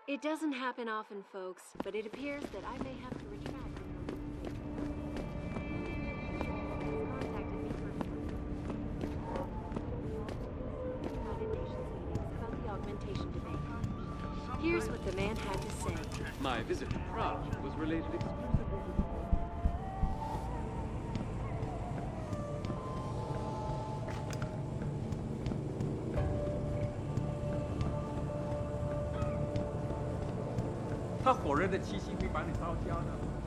It doesn't happen often, folks, but it appears that I may have to retract. Contacted me for United Nations meetings about the augmentation debate. Here's what the man had to say. My visit to Prague was related exclusively to... 它火热的气息会把你烧焦的。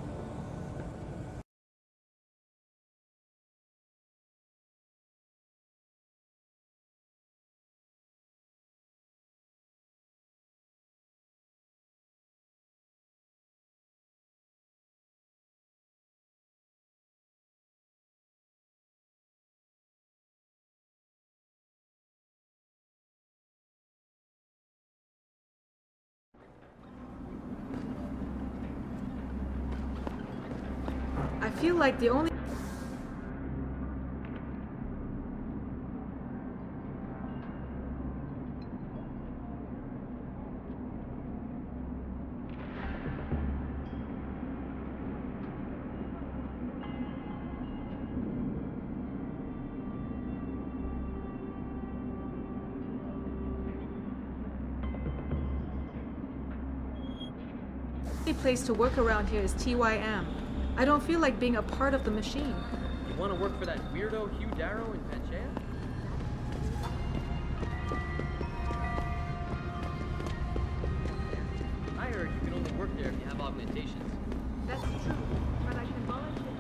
I feel like the only place to work around here is TYM. I don't feel like being a part of the machine. You want to work for that weirdo Hugh Darrow in Panchea? I heard you can only work there if you have augmentations. That's true, but I can volunteer.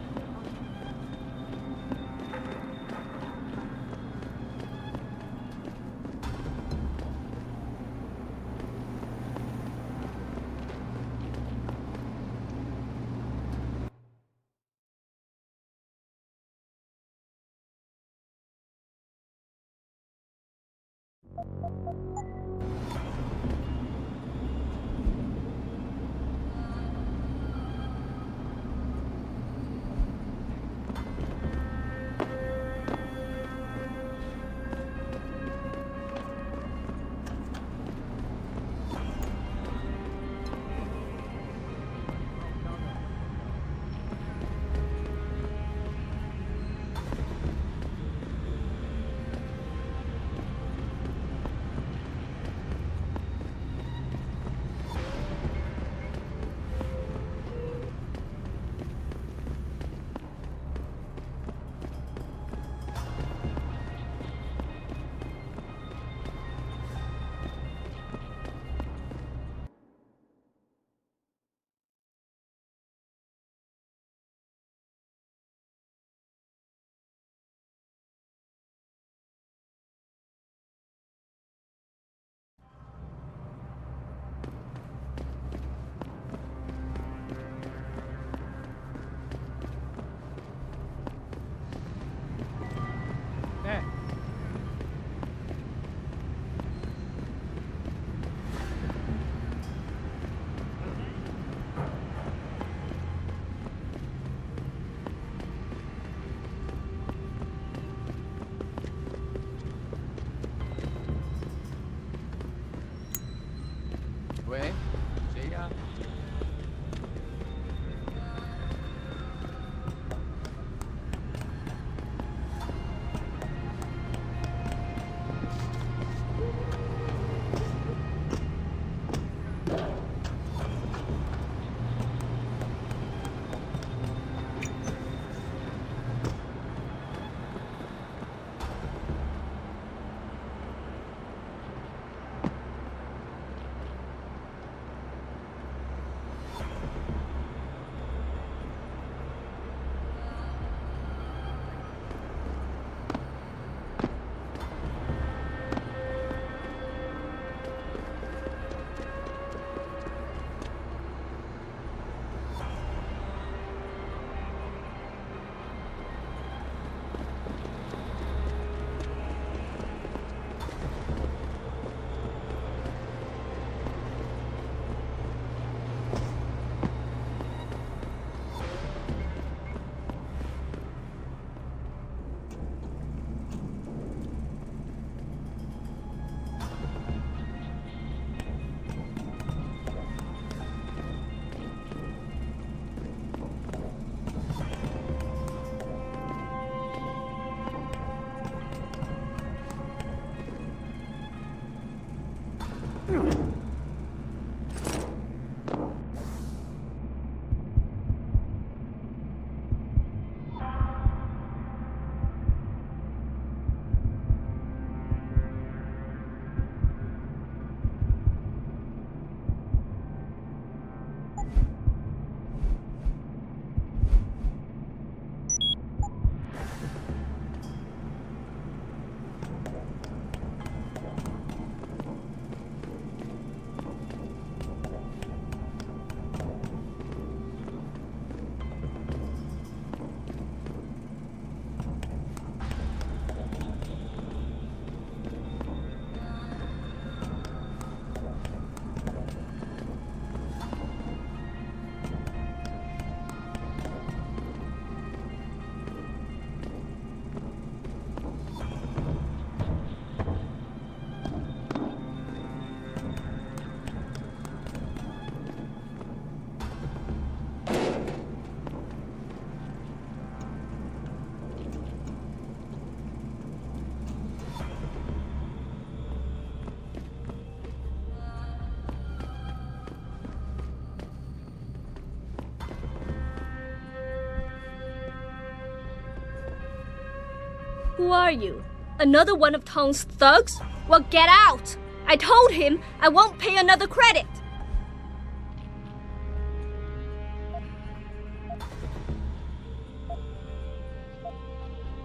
Who are you? Another one of Tong's thugs? Well, get out! I told him I won't pay another credit.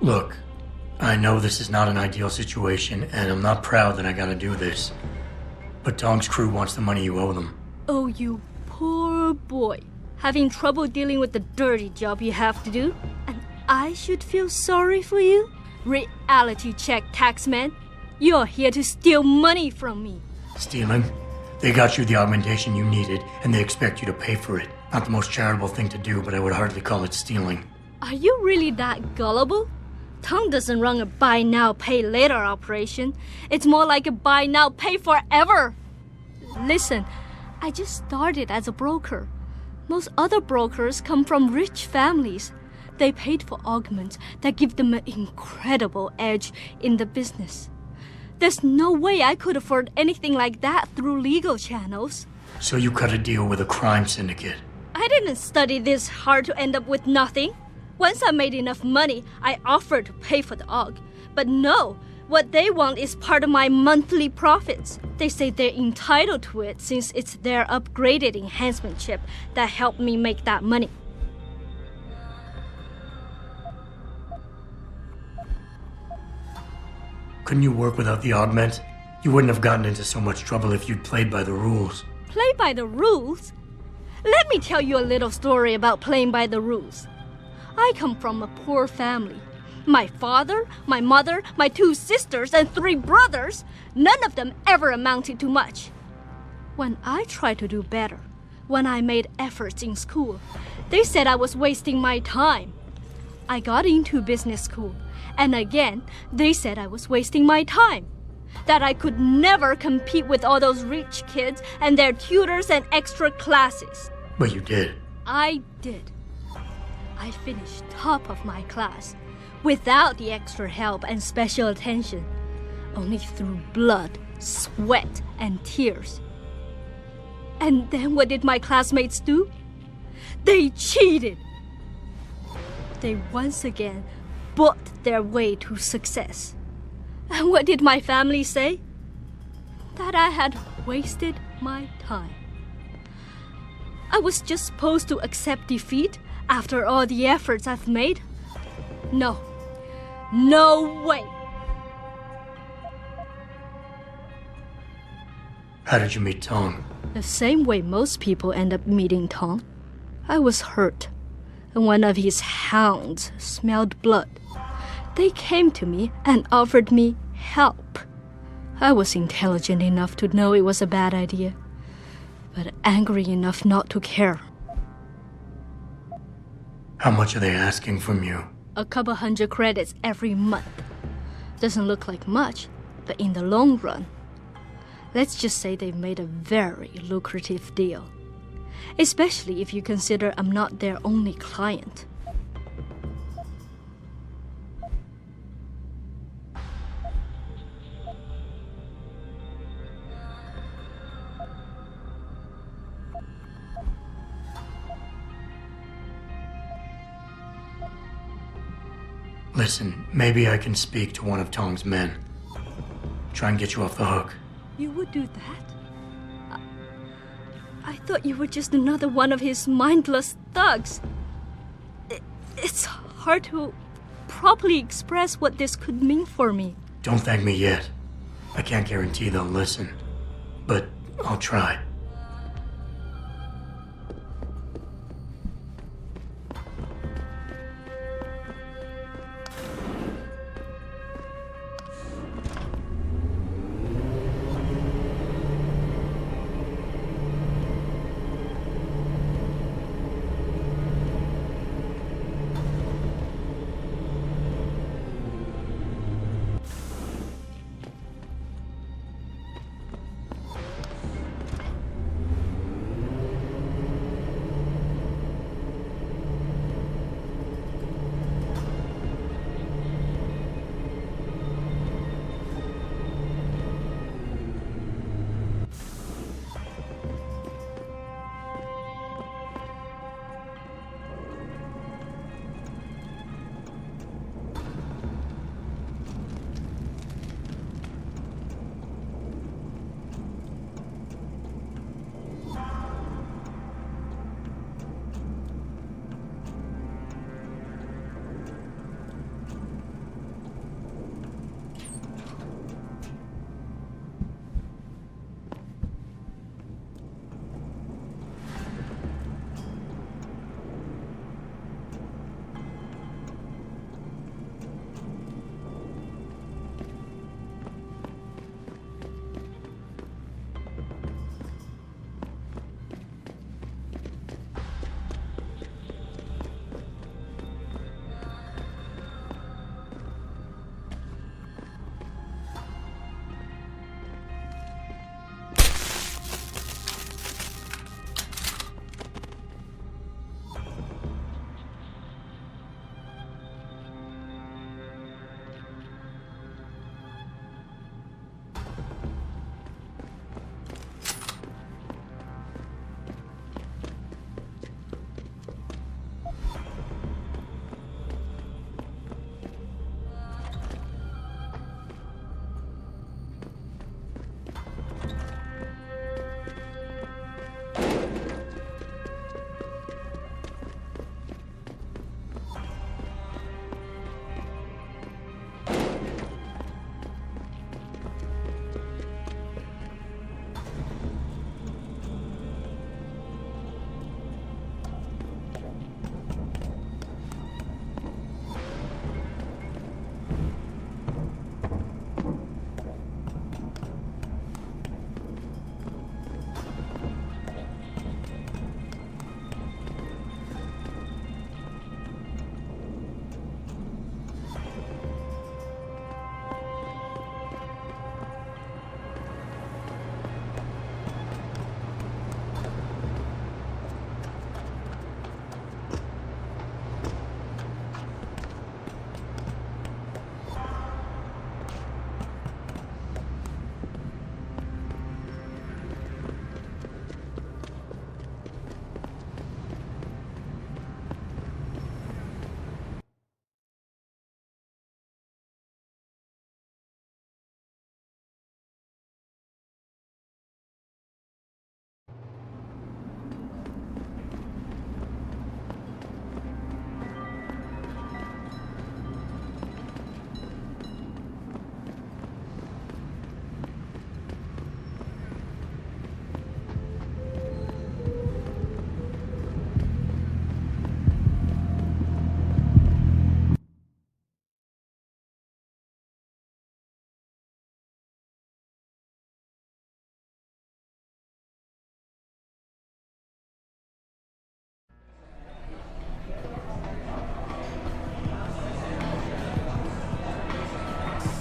Look, I know this is not an ideal situation, and I'm not proud that I gotta do this. But Tong's crew wants the money you owe them. Oh, you poor boy. Having trouble dealing with the dirty job you have to do? And I should feel sorry for you? Reality check, taxman. You're here to steal money from me. Stealing? They got you the augmentation you needed, and they expect you to pay for it. Not the most charitable thing to do, but I would hardly call it stealing. Are you really that gullible? Tong doesn't run a buy now, pay later operation. It's more like a buy now, pay forever. Listen, I just started as a broker. Most other brokers come from rich families. They paid for augments that give them an incredible edge in the business. There's no way I could afford anything like that through legal channels. So you cut a deal with a crime syndicate? I didn't study this hard to end up with nothing. Once I made enough money, I offered to pay for the aug. But no, what they want is part of my monthly profits. They say they're entitled to it since it's their upgraded enhancement chip that helped me make that money. Couldn't you work without the augment? You wouldn't have gotten into so much trouble if you'd played by the rules. Play by the rules? Let me tell you a little story about playing by the rules. I come from a poor family. My father, my mother, my 2 sisters, and 3 brothers, none of them ever amounted to much. When I tried to do better, when I made efforts in school, they said I was wasting my time. I got into business school, and again, they said I was wasting my time. That I could never compete with all those rich kids and their tutors and extra classes. But you did. I did. I finished top of my class, without the extra help and special attention, only through blood, sweat, and tears. And then what did my classmates do? They cheated. They once again bought their way to success. And what did my family say? That I had wasted my time. I was just supposed to accept defeat after all the efforts I've made? No. No way. How did you meet Tong? The same way most people end up meeting Tong. I was hurt, and one of his hounds smelled blood. They came to me and offered me help. I was intelligent enough to know it was a bad idea, but angry enough not to care. How much are they asking from you? A couple hundred credits every month. Doesn't look like much, but in the long run, let's just say they've made a very lucrative deal. Especially if you consider I'm not their only client. Listen, maybe I can speak to one of Tong's men. Try and get you off the hook. You would do that? I thought you were just another one of his mindless thugs. It's hard to properly express what this could mean for me. Don't thank me yet. I can't guarantee they'll listen, but I'll try.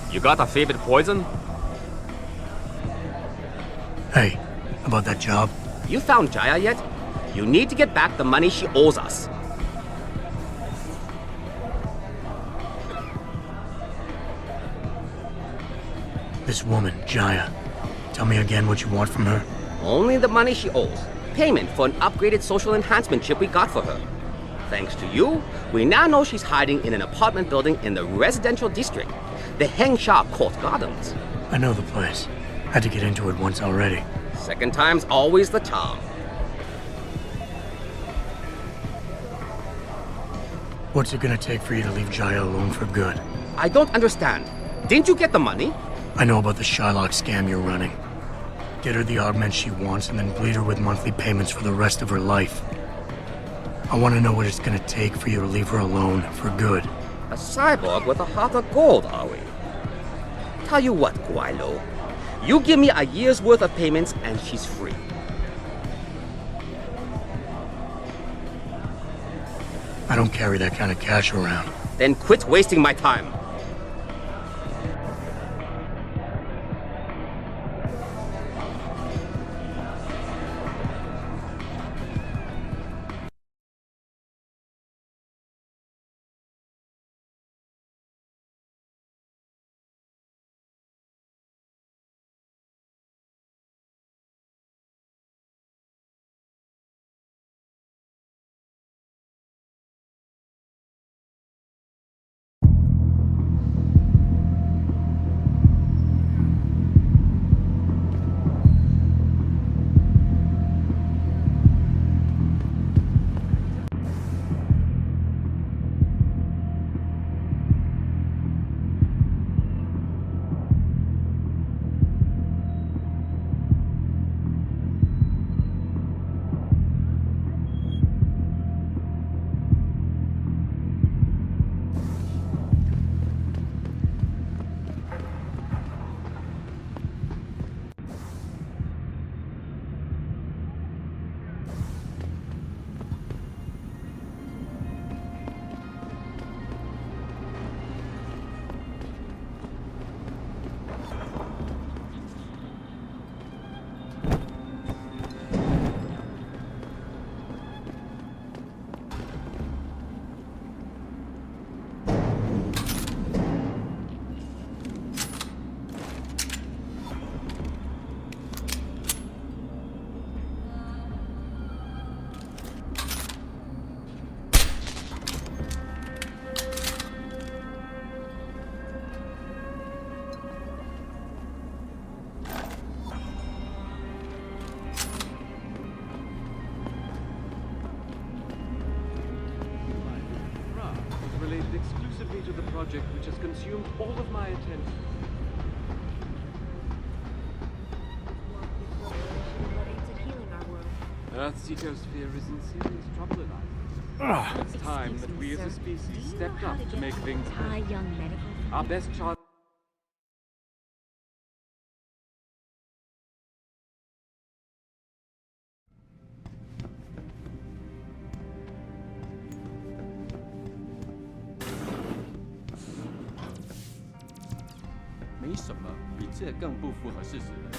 You got a favorite poison? Hey, about that job? You found Jaya yet? You need to get back the money she owes us. This woman, Jaya. Tell me again what you want from her. Only the money she owes. Payment for an upgraded social enhancement chip we got for her. Thanks to you, we now know she's hiding in an apartment building in the residential district, the Hengsha Court Gardens. I know the place. Had to get into it once already. Second time's always the charm. What's it gonna take for you to leave Jaya alone for good? I don't understand. Didn't you get the money? I know about the Shylock scam you're running. Get her the augment she wants and then bleed her with monthly payments for the rest of her life. I want to know what it's gonna take for you to leave her alone for good. A cyborg with a heart of gold, are we? Tell you what, Guaylo. You give me a year's worth of payments and she's free. I don't carry that kind of cash around. Then quit wasting my time. Related exclusively to the project which has consumed all of my attention. What aims at healing our world? Earth's ecosphere is in serious trouble, Eliza. It's time that we as a species stepped up to make things Thai young medical. our best chance. 没什么比这更不符合事实的。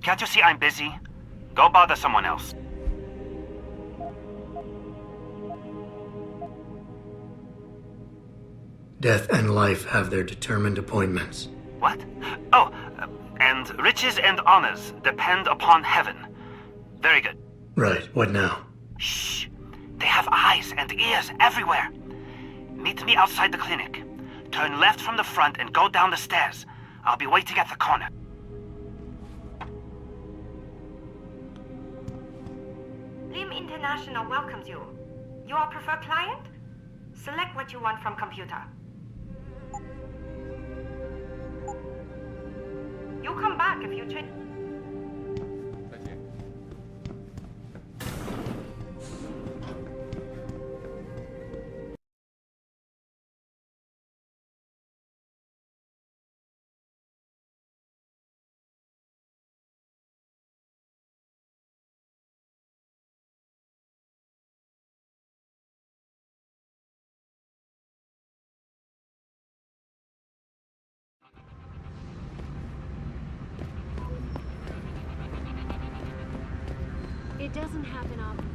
Can't you see I'm busy? Go bother someone else. Death and life have their determined appointments. What? Oh, and riches and honors depend upon heaven. Very good. Right, what now? Shh. They have eyes and ears everywhere. Meet me outside the clinic. Turn left from the front and go down the stairs. I'll be waiting at the corner. Lim International welcomes you. You are preferred client? Select what you want from computer. You come back if you change. 再见。 This doesn't happen often,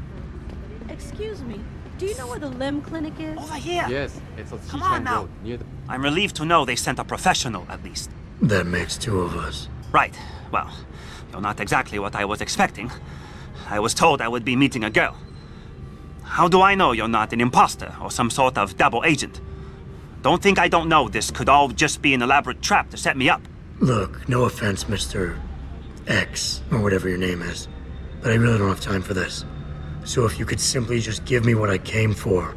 but it... Excuse me, do you know where the limb clinic is? Over here! Yes, it's on Come on Xichang now. Road, near the... I'm relieved to know they sent a professional, at least. That makes two of us. Right. Well, you're not exactly what I was expecting. I was told I would be meeting a girl. How do I know you're not an imposter or some sort of double agent? Don't think I don't know this could all just be an elaborate trap to set me up. Look, no offense, Mr. X, or whatever your name is, but I really don't have time for this. So if you could simply just give me what I came for,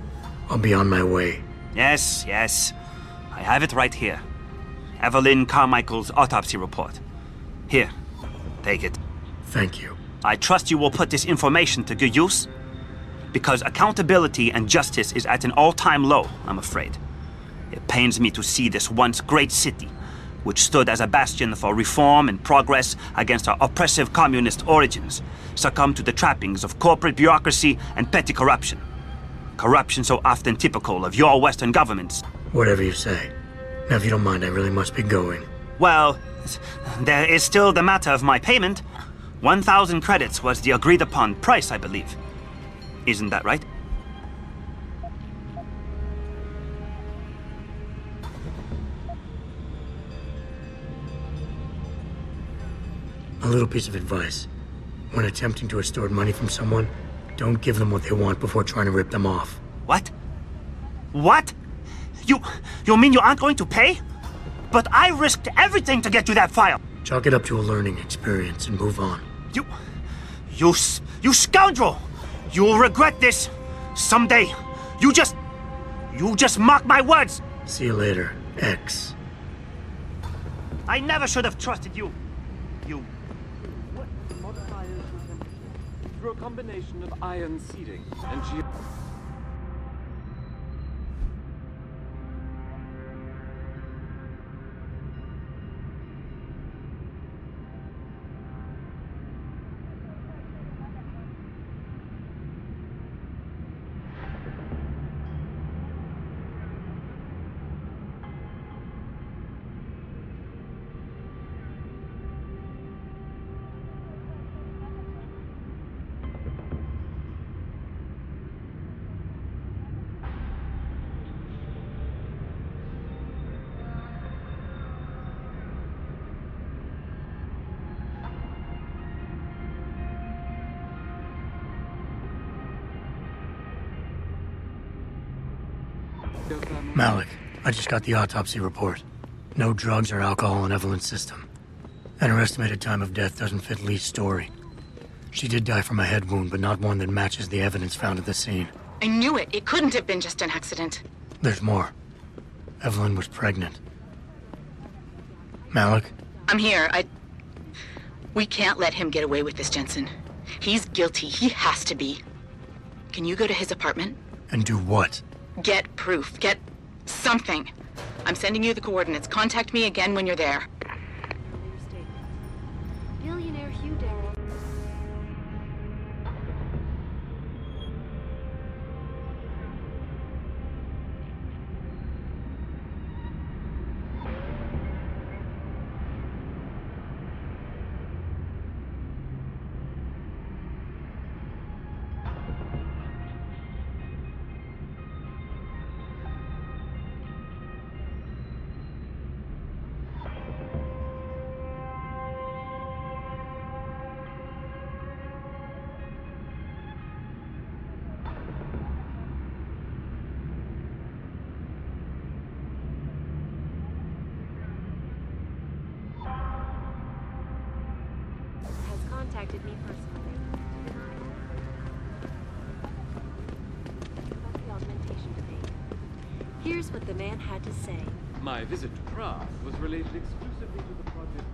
I'll be on my way. Yes, yes. I have it right here. Evelyn Carmichael's autopsy report. Here, take it. Thank you. I trust you will put this information to good use, because accountability and justice is at an all-time low, I'm afraid. It pains me to see this once great city, which stood as a bastion for reform and progress against our oppressive communist origins, succumb to the trappings of corporate bureaucracy and petty corruption. Corruption so often typical of your Western governments. Whatever you say. Now, if you don't mind, I really must be going. Well, there is still the matter of my payment. 1,000 credits was the agreed-upon price, I believe. Isn't that right? A little piece of advice. When attempting to extort money from someone, don't give them what they want before trying to rip them off. What? What? You mean you aren't going to pay? But I risked everything to get you that file. Chalk it up to a learning experience and move on. You scoundrel! You will regret this someday. You just mock my words. See you later, X. I never should have trusted you. You. What modifiers the temperature? Through a combination of ion seeding and Malik, I just got the autopsy report. No drugs or alcohol in Evelyn's system. And her estimated time of death doesn't fit Lee's story. She did die from a head wound, but not one that matches the evidence found at the scene. I knew it. It couldn't have been just an accident. There's more. Evelyn was pregnant. Malik? I'm here. We can't let him get away with this, Jensen. He's guilty. He has to be. Can you go to his apartment? And do what? Get proof. Get something. I'm sending you the coordinates. Contact me again when you're there. Billionaire Hugh Darrow. Contacted me personally. About the augmentation debate. Here's what the man had to say. My visit to Prague was related exclusively to the project.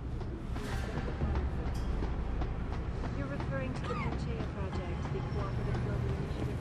You're referring to the Hengsha project, the cooperative global initiative.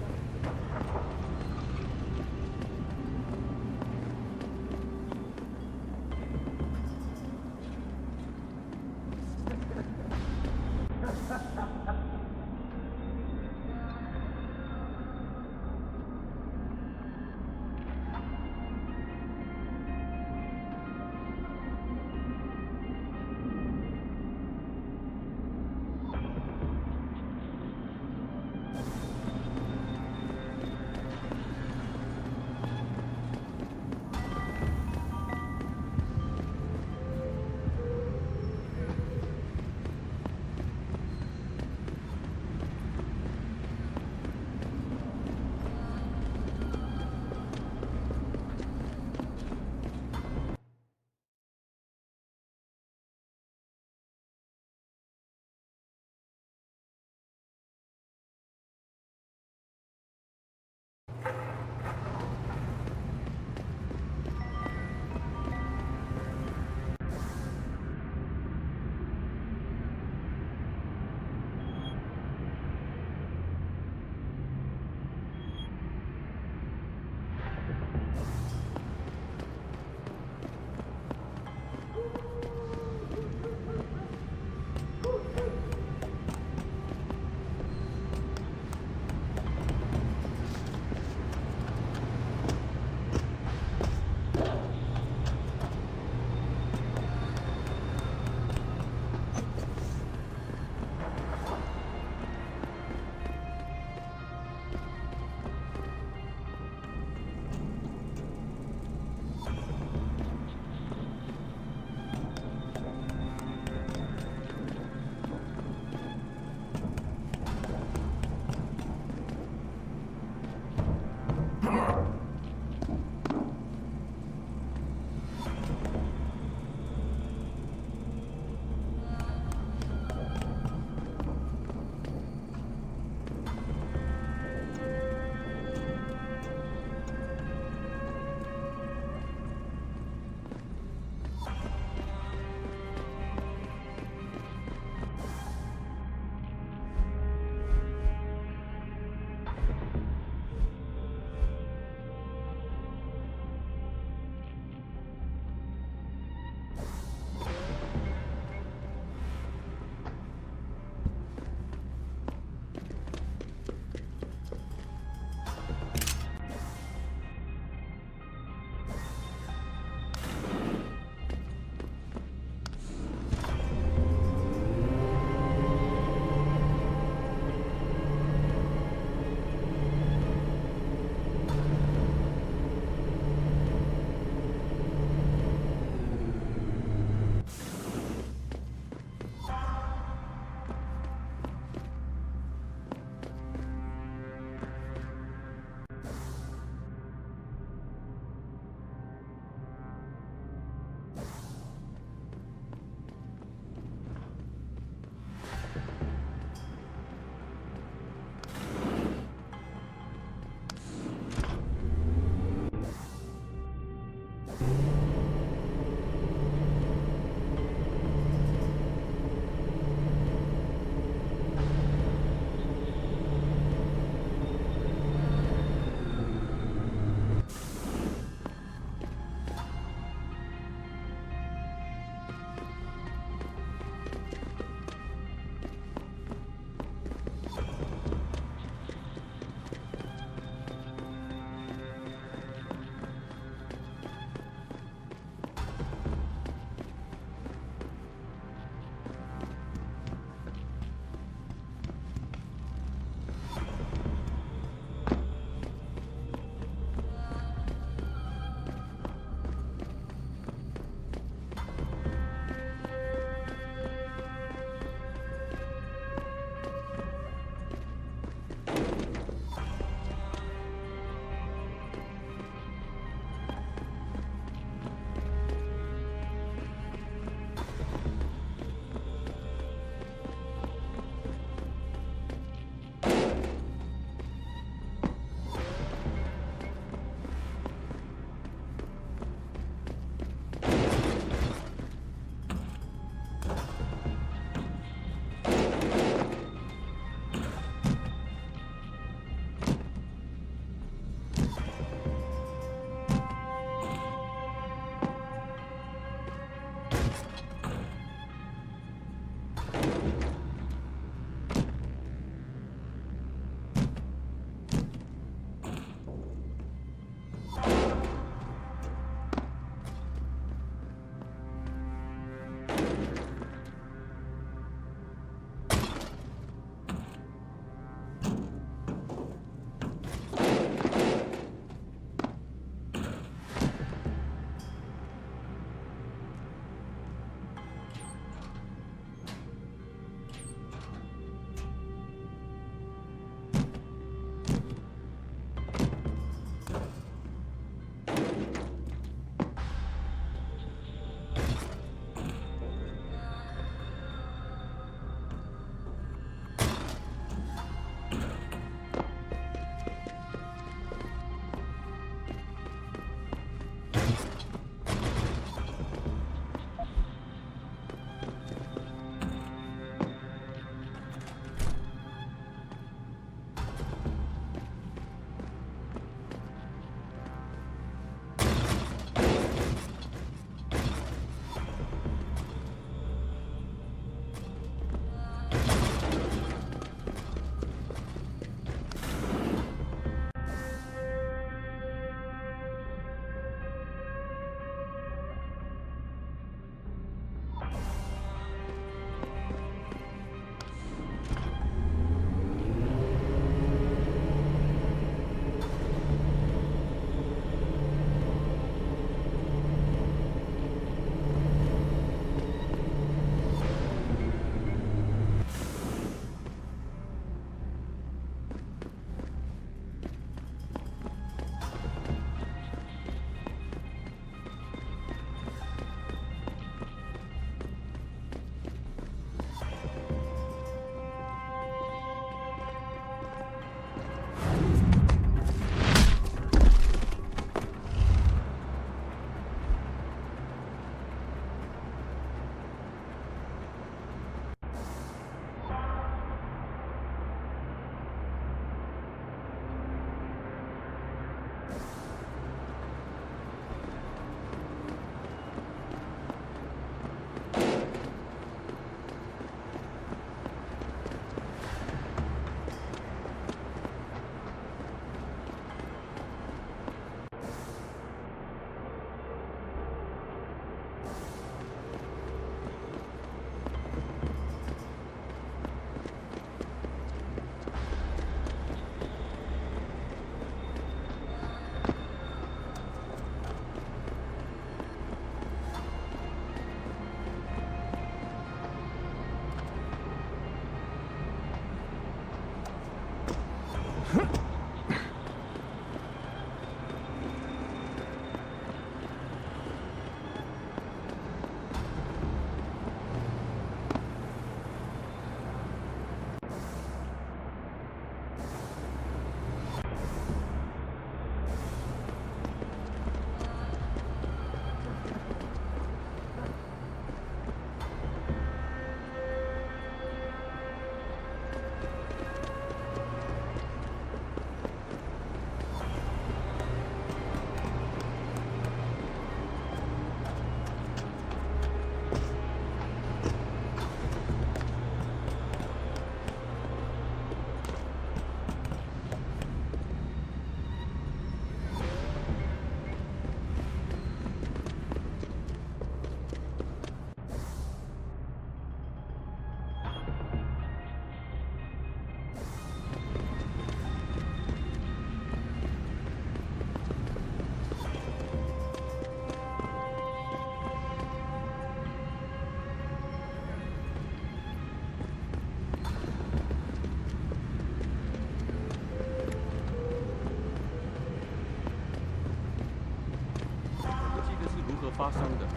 发生的。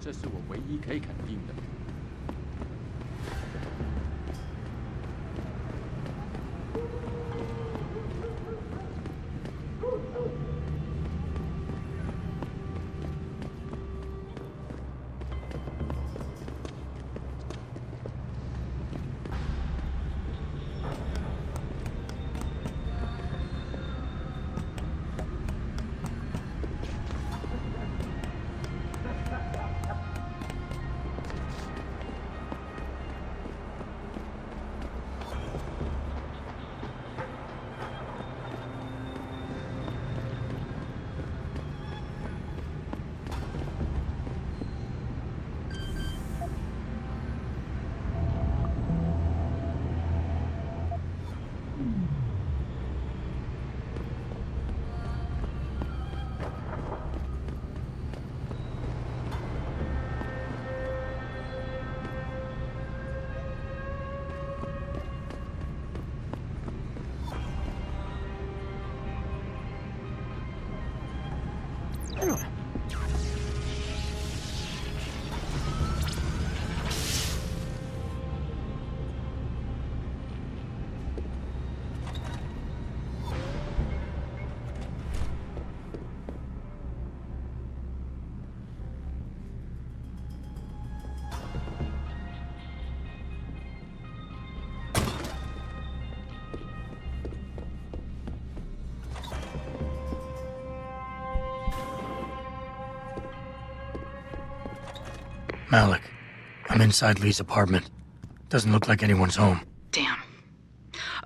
这是我唯一可以肯定的。Malik, I'm inside Lee's apartment. Doesn't look like anyone's home. Damn.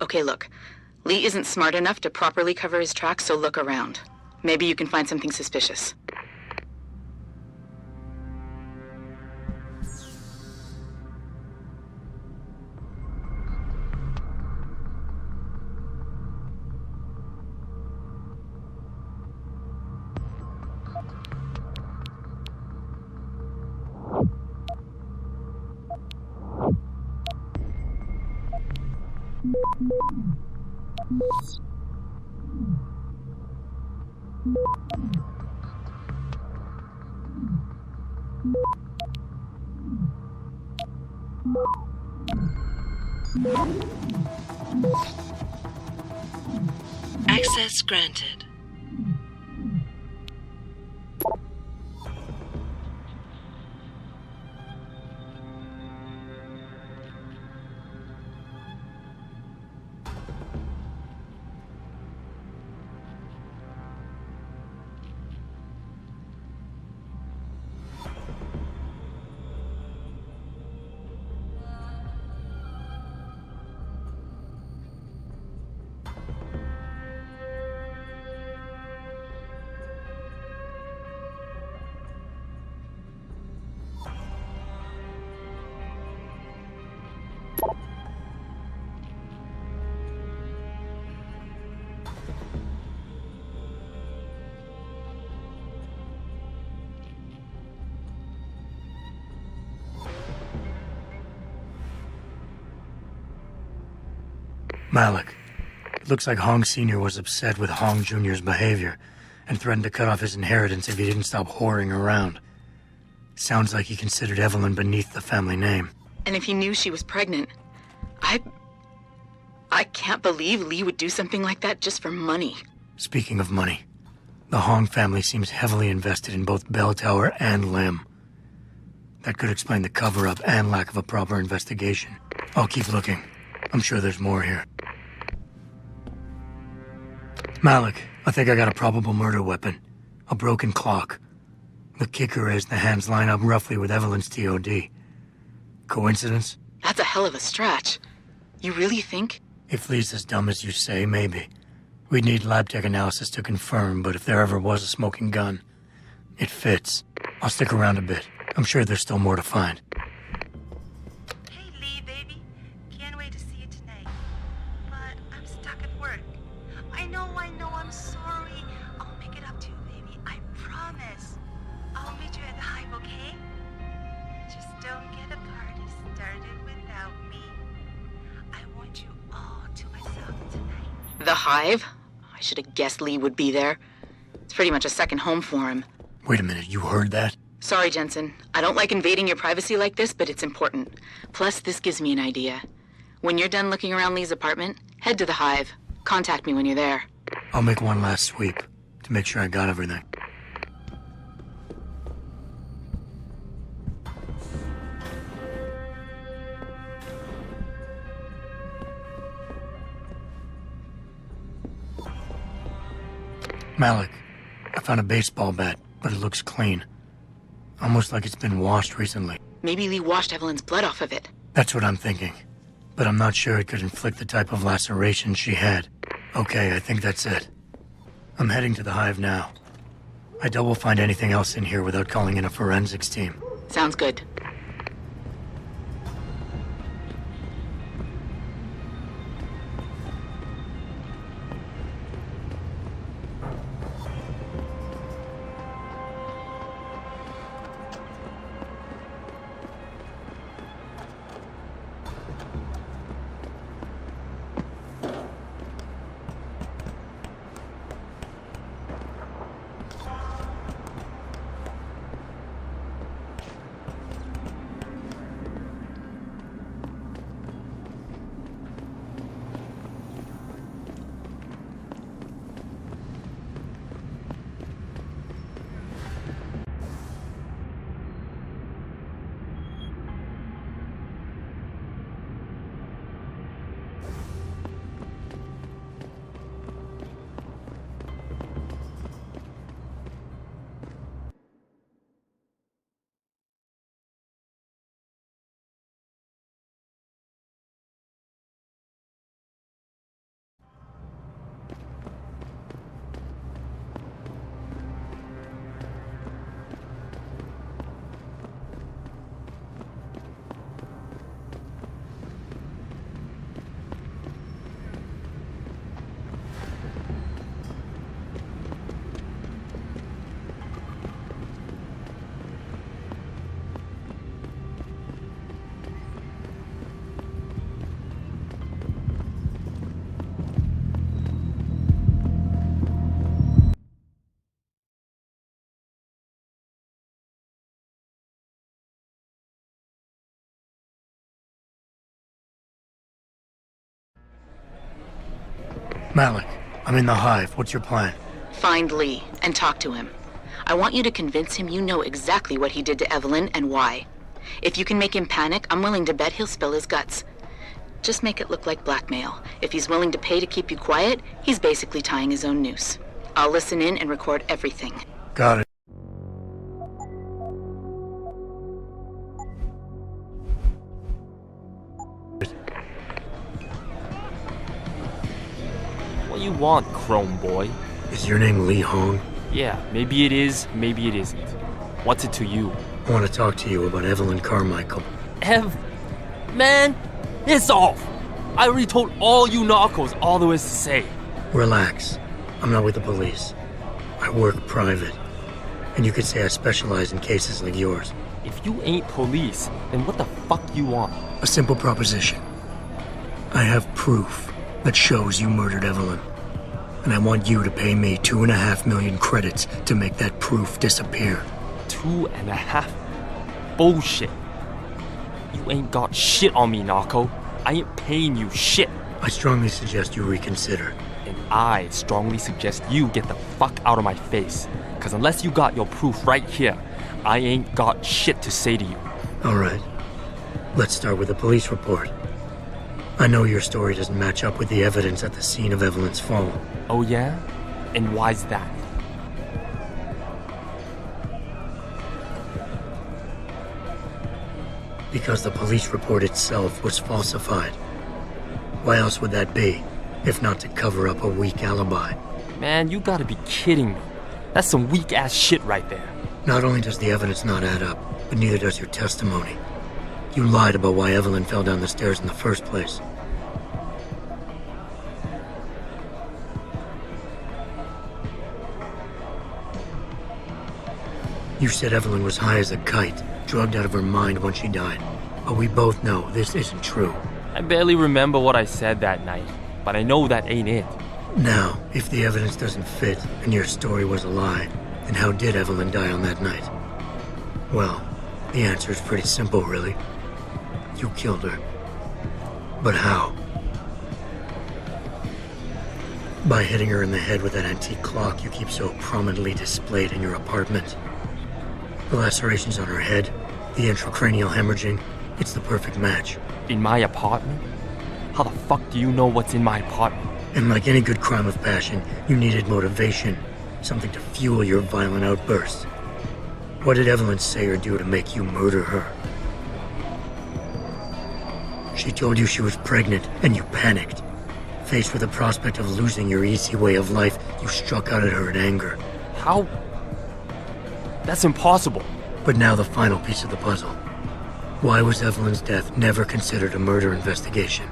Okay, look. Lee isn't smart enough to properly cover his tracks, so look around. Maybe you can find something suspicious. Access granted. Malik, it looks like Hong Sr. was upset with Hong Jr.'s behavior and threatened to cut off his inheritance if he didn't stop whoring around. Sounds like he considered Evelyn beneath the family name. And if he knew she was pregnant, I can't believe Lee would do something like that just for money. Speaking of money, the Hong family seems heavily invested in both Belltower and Lim. That could explain the cover-up and lack of a proper investigation. I'll keep looking. I'm sure there's more here. Malik, I think I got a probable murder weapon. A broken clock. The kicker is the hands line up roughly with Evelyn's TOD. Coincidence? That's a hell of a stretch. You really think? If Lee's as dumb as you say, maybe. We'd need lab tech analysis to confirm, but if there ever was a smoking gun, it fits. I'll stick around a bit. I'm sure there's still more to find. Hey, Lee, baby. Can't wait to see you tonight. But I'm stuck at work. I know, I'm sorry. I'll make it up to you, baby. I promise. I'll meet you at the Hive, okay? Just don't get a party started without The Hive? I should have guessed Lee would be there. It's pretty much a second home for him. Wait a minute, you heard that? Sorry, Jensen. I don't like invading your privacy like this, but it's important. Plus, this gives me an idea. When you're done looking around Lee's apartment, head to the Hive. Contact me when you're there. I'll make one last sweep to make sure I got everything. Malik, I found a baseball bat, but it looks clean. Almost like it's been washed recently. Maybe Lee washed Evelyn's blood off of it. That's what I'm thinking. But I'm not sure it could inflict the type of laceration she had. Okay, I think that's it. I'm heading to the Hive now. I doubt we'll find anything else in here without calling in a forensics team. Sounds good. Malik, I'm in the Hive. What's your plan? Find Lee and talk to him. I want you to convince him you know exactly what he did to Evelyn and why. If you can make him panic, I'm willing to bet he'll spill his guts. Just make it look like blackmail. If he's willing to pay to keep you quiet, he's basically tying his own noose. I'll listen in and record everything. Got it. What you want, Chrome Boy? Is your name Lee Hong? Yeah, maybe it is, maybe it isn't. What's it to you? I want to talk to you about Evelyn Carmichael. Man, it's off! I already told all you narcos all there is to say. Relax. I'm not with the police. I work private. And you could say I specialize in cases like yours. If you ain't police, then what the fuck you want? A simple proposition. I have proof that shows you murdered Evelyn. And I want you to pay me 2.5 million credits to make that proof disappear. 2.5? Bullshit. You ain't got shit on me, narco. I ain't paying you shit. I strongly suggest you reconsider. And I strongly suggest you get the fuck out of my face. Cause unless you got your proof right here, I ain't got shit to say to you. Alright. Let's start with the police report. I know your story doesn't match up with the evidence at the scene of Evelyn's fall. Oh yeah? And why's that? Because the police report itself was falsified. Why else would that be, if not to cover up a weak alibi? Man, you gotta be kidding me. That's some weak-ass shit right there. Not only does the evidence not add up, but neither does your testimony. You lied about why Evelyn fell down the stairs in the first place. You said Evelyn was high as a kite, drugged out of her mind when she died. But we both know this isn't true. I barely remember what I said that night, but I know that ain't it. Now, if the evidence doesn't fit and your story was a lie, then how did Evelyn die on that night? Well, the answer is pretty simple, really. You killed her. But how? By hitting her in the head with that antique clock you keep so prominently displayed in your apartment. The lacerations on her head, the intracranial hemorrhaging, it's the perfect match. In my apartment? How the fuck do you know what's in my apartment? And like any good crime of passion, you needed motivation, something to fuel your violent outbursts. What did Evelyn say or do to make you murder her? She told you she was pregnant, and you panicked. Faced with the prospect of losing your easy way of life, you struck out at her in anger. How? That's impossible. But now the final piece of the puzzle. Why was Evelyn's death never considered a murder investigation?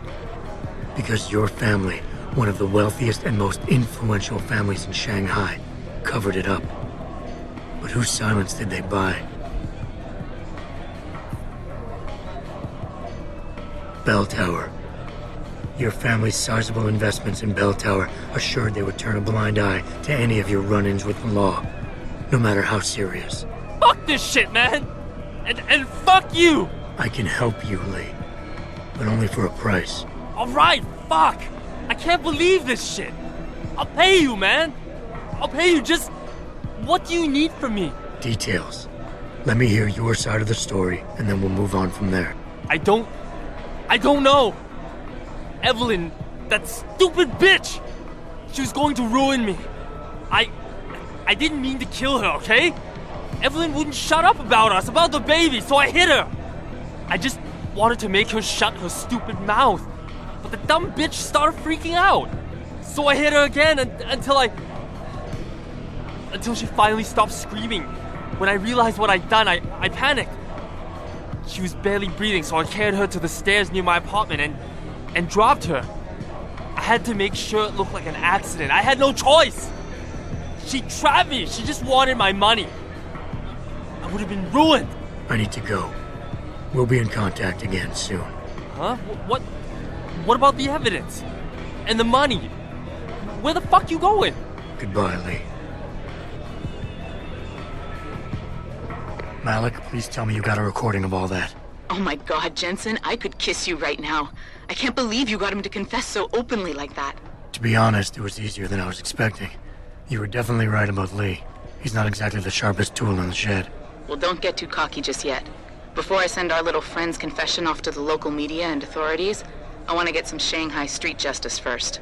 Because your family, one of the wealthiest and most influential families in Shanghai, covered it up. But whose silence did they buy? Belltower. Your family's sizable investments in Belltower assured they would turn a blind eye to any of your run-ins with the law, no matter how serious. Fuck this shit, man! And fuck you! I can help you, Lee. But only for a price. Alright, fuck! I can't believe this shit! I'll pay you, man! I'll pay you, just... What do you need from me? Details. Let me hear your side of the story, and then we'll move on from there. I don't know! Evelyn, that stupid bitch! She was going to ruin me. I didn't mean to kill her, okay? Evelyn wouldn't shut up about us, about the baby, so I hit her. I just wanted to make her shut her stupid mouth. But the dumb bitch started freaking out. So I hit her again until she finally stopped screaming. When I realized what I'd done, I panicked. She was barely breathing, so I carried her to the stairs near my apartment and dropped her. I had to make sure it looked like an accident. I had no choice. She trapped me. She just wanted my money. I would have been ruined. I need to go. We'll be in contact again soon. Huh? What about the evidence? And the money? Where the fuck you going? Goodbye, Lee. Malik, please tell me you got a recording of all that. Oh my god, Jensen, I could kiss you right now. I can't believe you got him to confess so openly like that. To be honest, it was easier than I was expecting. You were definitely right about Lee. He's not exactly the sharpest tool in the shed. Well, don't get too cocky just yet. Before I send our little friend's confession off to the local media and authorities, I want to get some Shanghai street justice first.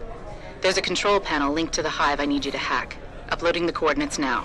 There's a control panel linked to the hive I need you to hack. Uploading the coordinates now.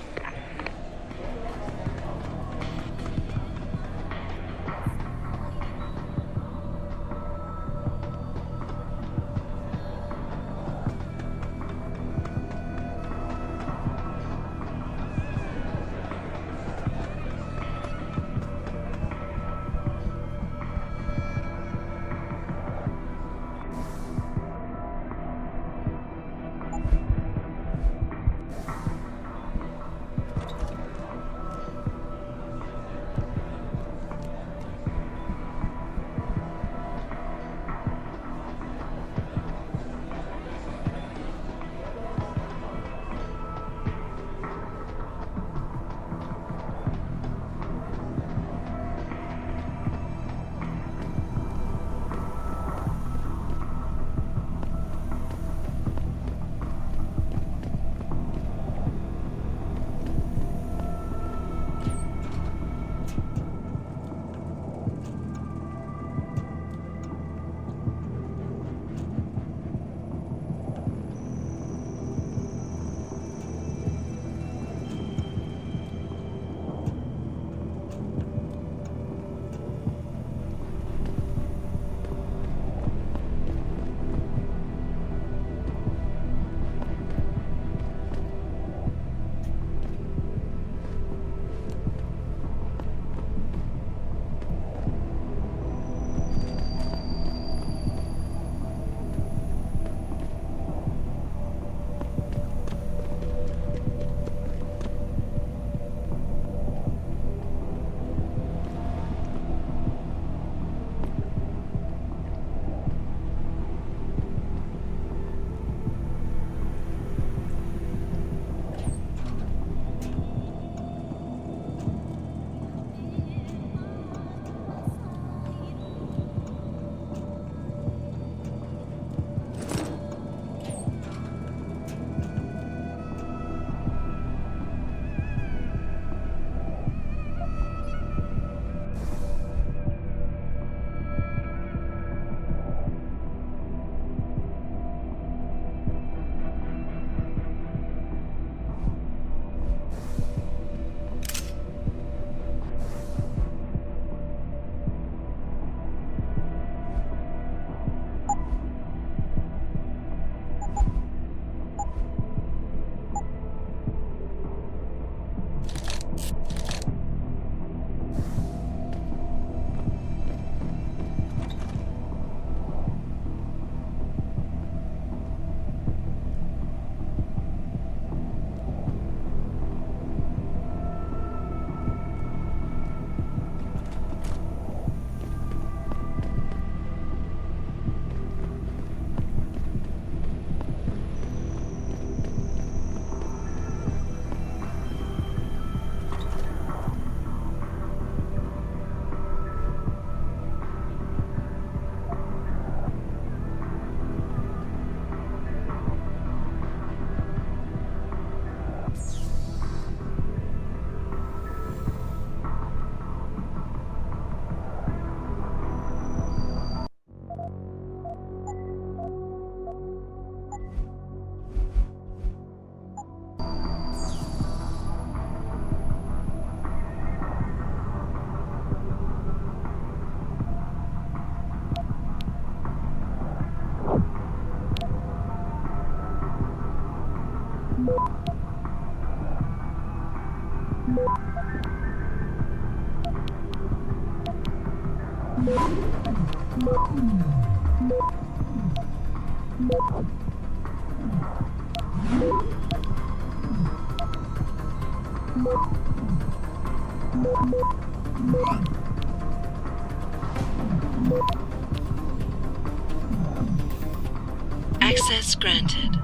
Access granted.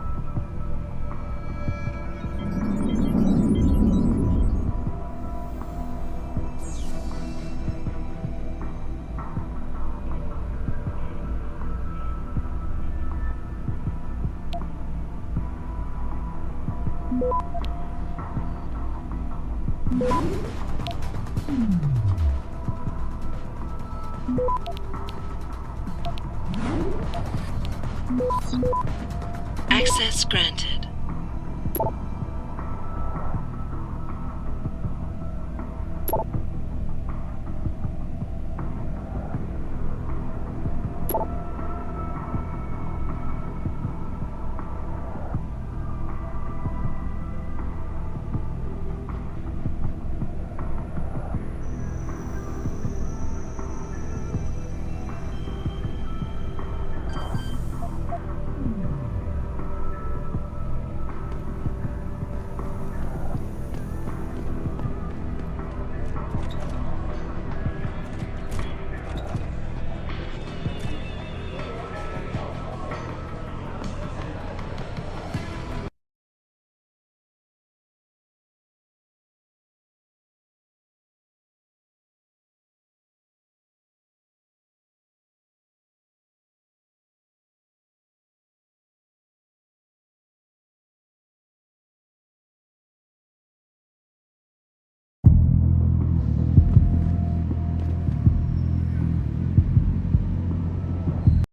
Access granted.